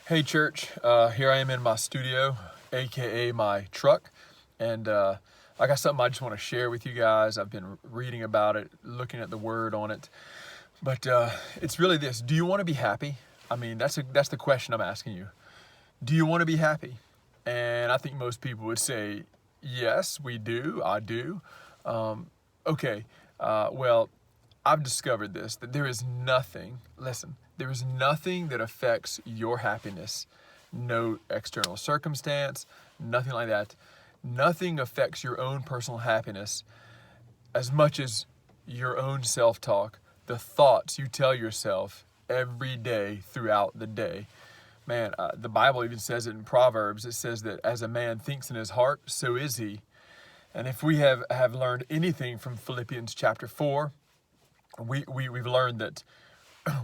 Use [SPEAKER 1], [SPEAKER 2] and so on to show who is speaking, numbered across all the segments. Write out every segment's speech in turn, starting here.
[SPEAKER 1] Hey church, here I am in my studio, aka my truck, and I got something I just want to share with you guys. I've been reading about it, looking at the word on it, but it's really this: do you want to be happy? I mean, that's the question I'm asking you. Do you want to be happy? And I think most people would say, yes, we do. I do. Okay, well, I've discovered this that there is nothing, listen, there is nothing that affects your happiness. No external circumstance, nothing like that. Nothing affects your own personal happiness as much as your own self talk, the thoughts you tell yourself every day throughout the day. Man, the Bible even says it in Proverbs. It says that as a man thinks in his heart, so is he. And if we have learned anything from Philippians chapter 4, we've learned that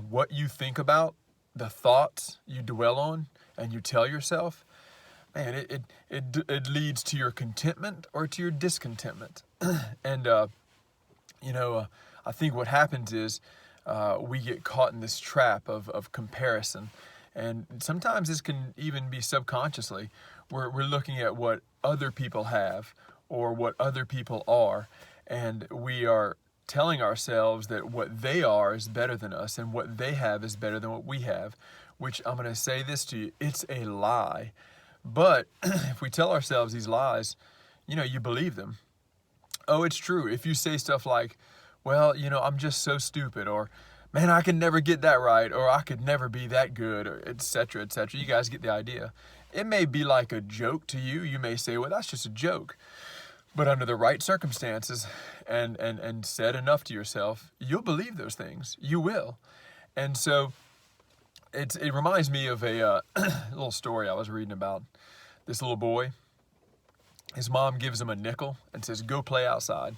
[SPEAKER 1] what you think about, the thoughts you dwell on and you tell yourself, man, it leads to your contentment or to your discontentment. And, I think what happens is we get caught in this trap of comparison. And sometimes this can even be subconsciously. We're looking at what other people have or what other people are, and we are telling ourselves that what they are is better than us and what they have is better than what we have, which I'm going to say this to you, it's a lie. But if we tell ourselves these lies, you believe them. Oh, it's true. If you say stuff like, well, I'm just so stupid, or man, I can never get that right, or I could never be that good, or etc., etc. You guys get the idea. It may be like a joke to you. You may say, well, that's just a joke. But under the right circumstances and said enough to yourself, you'll believe those things. You will. And so it reminds me of a little story I was reading about this little boy. His mom gives him a nickel and says, go play outside.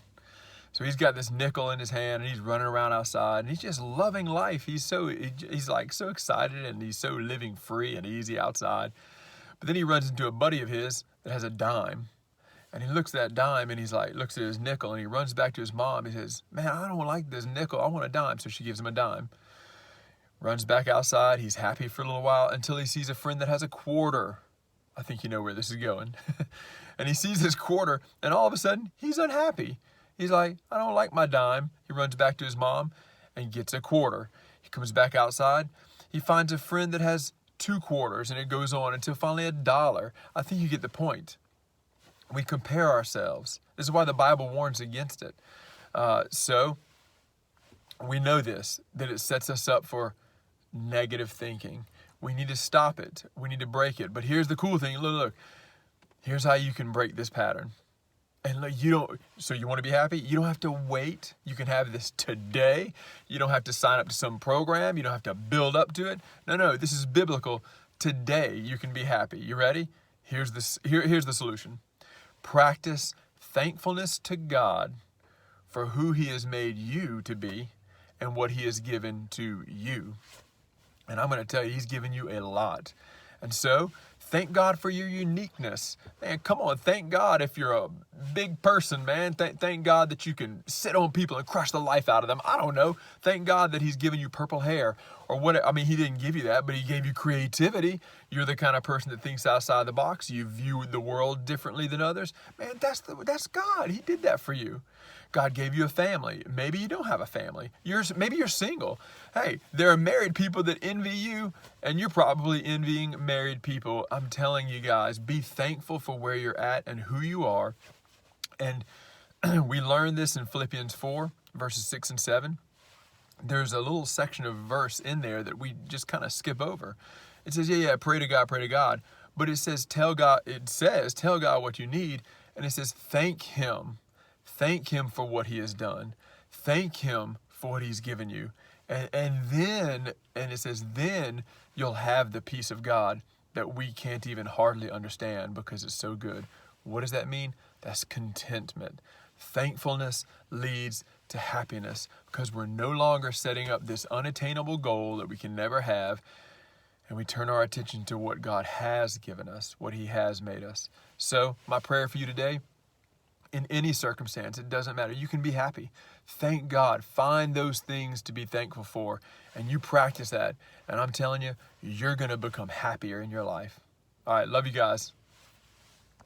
[SPEAKER 1] So he's got this nickel in his hand and he's running around outside and he's just loving life. He's like so excited and he's so living free and easy outside. But then he runs into a buddy of his that has a dime. And he looks at that dime and he's like, looks at his nickel and he runs back to his mom. He says, man, I don't like this nickel. I want a dime. So she gives him a dime. Runs back outside. He's happy for a little while until he sees a friend that has a quarter. I think you know where this is going. And he sees this quarter and all of a sudden he's unhappy. He's like, I don't like my dime. He runs back to his mom and gets a quarter. He comes back outside. He finds a friend that has 2 quarters and it goes on until finally $1. I think you get the point. We compare ourselves. This is why the Bible warns against it. So we know this, that it sets us up for negative thinking. We need to stop it. We need to break it. But here's the cool thing. Look. Here's how you can break this pattern. And look, so you want to be happy? You don't have to wait. You can have this today. You don't have to sign up to some program. You don't have to build up to it. No, this is biblical. Today you can be happy. You ready? Here's the solution. Practice thankfulness to God for who He has made you to be and what He has given to you. And I'm going to tell you, He's given you a lot. And so, thank God for your uniqueness. Man, come on, thank God if you're a big person, man. Thank God that you can sit on people and crush the life out of them. I don't know. Thank God that He's given you purple hair or what. I mean, He didn't give you that, but He gave you creativity. You're the kind of person that thinks outside the box. You view the world differently than others. Man, that's God. He did that for you. God gave you a family. Maybe you don't have a family. Maybe you're single. Hey, there are married people that envy you, and you're probably envying married people. I'm telling you guys, be thankful for where you're at and who you are. And we learned this in Philippians 4, verses 6 and 7. There's a little section of verse in there that we just kind of skip over. It says, pray to God, pray to God. But it says, tell God what you need. And it says, thank Him. Thank Him for what He has done. Thank Him for what He's given you. And then it says, then you'll have the peace of God that we can't even hardly understand because it's so good. What does that mean? That's contentment. Thankfulness leads to happiness because we're no longer setting up this unattainable goal that we can never have. And we turn our attention to what God has given us, what He has made us. So my prayer for you today, in any circumstance. It doesn't matter. You can be happy. Thank God. Find those things to be thankful for, and you practice that. And I'm telling you, you're going to become happier in your life. All right. Love you guys.